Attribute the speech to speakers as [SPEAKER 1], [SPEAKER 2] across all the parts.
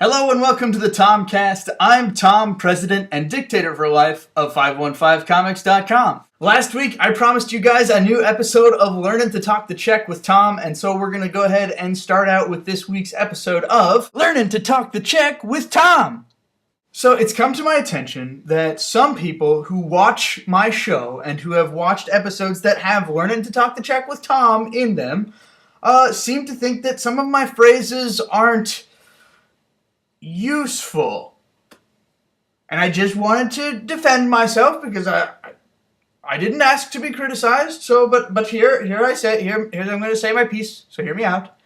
[SPEAKER 1] Hello and welcome to the Tomcast. I'm Tom, president and dictator for life of 515comics.com. Last week, I promised you guys a new episode of Learnin to Talk the Czech with Tom, and so we're going to go ahead and start out with this week's episode of Learnin to Talk the Czech with Tom. So it's come to my attention that some people who watch my show and who have watched episodes that have Learnin to Talk the Czech with Tom in them seem to think that some of my phrases aren't useful. And I just wanted to defend myself because I didn't ask to be criticized. So but here I say I'm going to say my piece. So hear me out.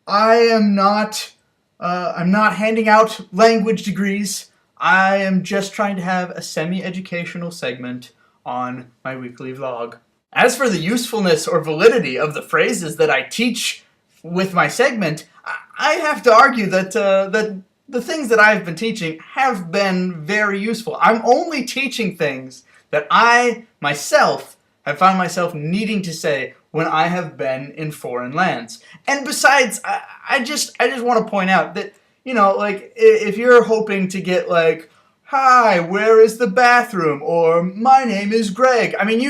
[SPEAKER 1] I'm not handing out language degrees. I am just trying to have a semi-educational segment on my weekly vlog. As for the usefulness or validity of the phrases that I teach with my segment, I have to argue that the things that I've been teaching have been very useful. I'm only teaching things that I myself have found myself needing to say when I have been in foreign lands. And besides, I just want to point out that, you know, like, if you're hoping to get like, "Hi, where is the bathroom?" or "My name is Greg," I mean,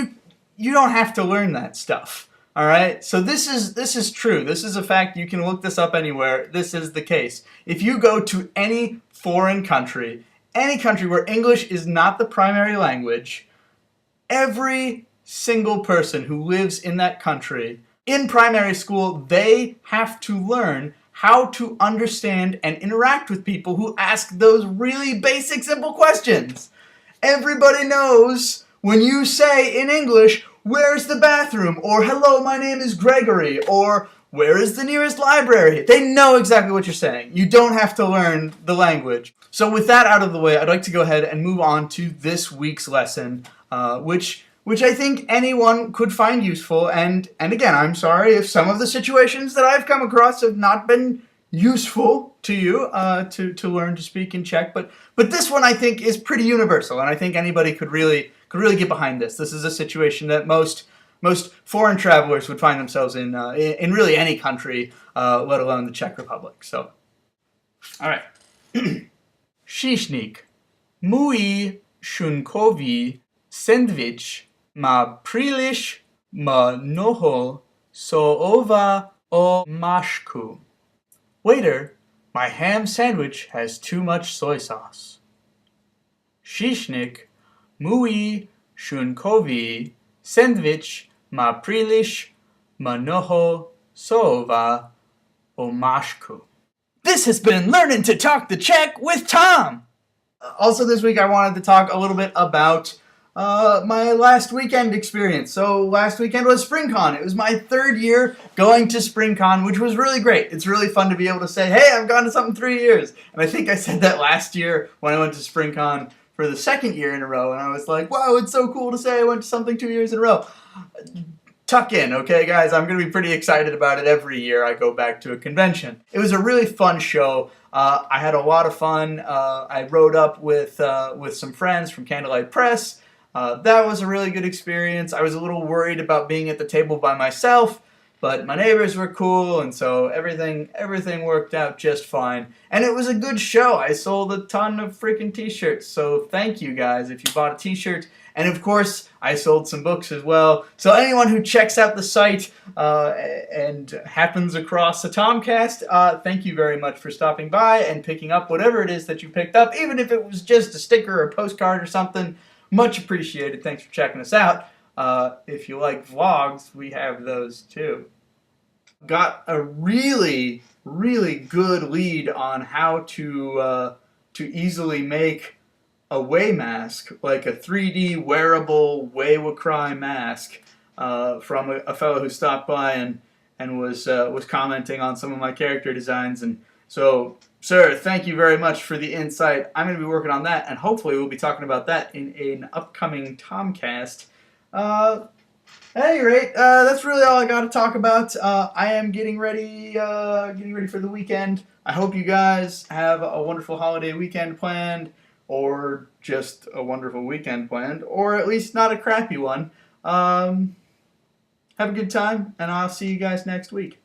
[SPEAKER 1] you don't have to learn that stuff. All right, so this is true. This is a fact. You can look this up anywhere. This is the case. If you go to any foreign country, any country where English is not the primary language, every single person who lives in that country, in primary school, they have to learn how to understand and interact with people who ask those really basic, simple questions. Everybody knows when you say in English, "Where's the bathroom?" or "Hello, my name is Gregory," or "Where is the nearest library?" They know exactly what you're saying. You don't have to learn the language. So with that out of the way, I'd like to go ahead and move on to this week's lesson, which I think anyone could find useful. And again, I'm sorry if some of the situations that I've come across have not been useful to you to learn to speak in Czech. But this one I think is pretty universal, and I think anybody could really get behind this. This is a situation that most foreign travelers would find themselves in really any country, let alone the Czech Republic. So, all right. Šišník. Můj šunkový sendvič má příliš mnoho sojová omáčku. Waiter, my ham sandwich has too much soy sauce. Šišník. Můj šunkový sendvič má příliš mnoho sojová omáčku. This has been Learnin to Talk the Czech with Tom! Also this week I wanted to talk a little bit about my last weekend experience. So last weekend was SpringCon. It was my third year going to SpringCon, which was really great. It's really fun to be able to say, hey, I've gone to something 3 years. And I think I said that last year when I went to SpringCon for the second year in a row, and I was like, wow, it's so cool to say I went to something 2 years in a row. Tuck in, okay, guys? I'm going to be pretty excited about it every year I go back to a convention. It was a really fun show. I had a lot of fun. I rode up with some friends from Candlelight Press. That was a really good experience. I was a little worried about being at the table by myself, but my neighbors were cool, and so everything worked out just fine. And it was a good show. I sold a ton of freaking t-shirts, so thank you guys if you bought a t-shirt. And of course, I sold some books as well. So anyone who checks out the site and happens across the Tomcast, thank you very much for stopping by and picking up whatever it is that you picked up, even if it was just a sticker or a postcard or something. Much appreciated. Thanks for checking us out. If you like vlogs, we have those too. Got a really good lead on how to easily make a Way mask, like a 3D wearable Way Cry mask, from a fellow who stopped by and was commenting on some of my character designs. And so, sir, thank you very much for the insight. I'm going to be working on that, and hopefully we'll be talking about that in an upcoming Tomcast. At any rate, that's really all I got to talk about. I am getting ready for the weekend. I hope you guys have a wonderful holiday weekend planned, or just a wonderful weekend planned, or at least not a crappy one. Have a good time, and I'll see you guys next week.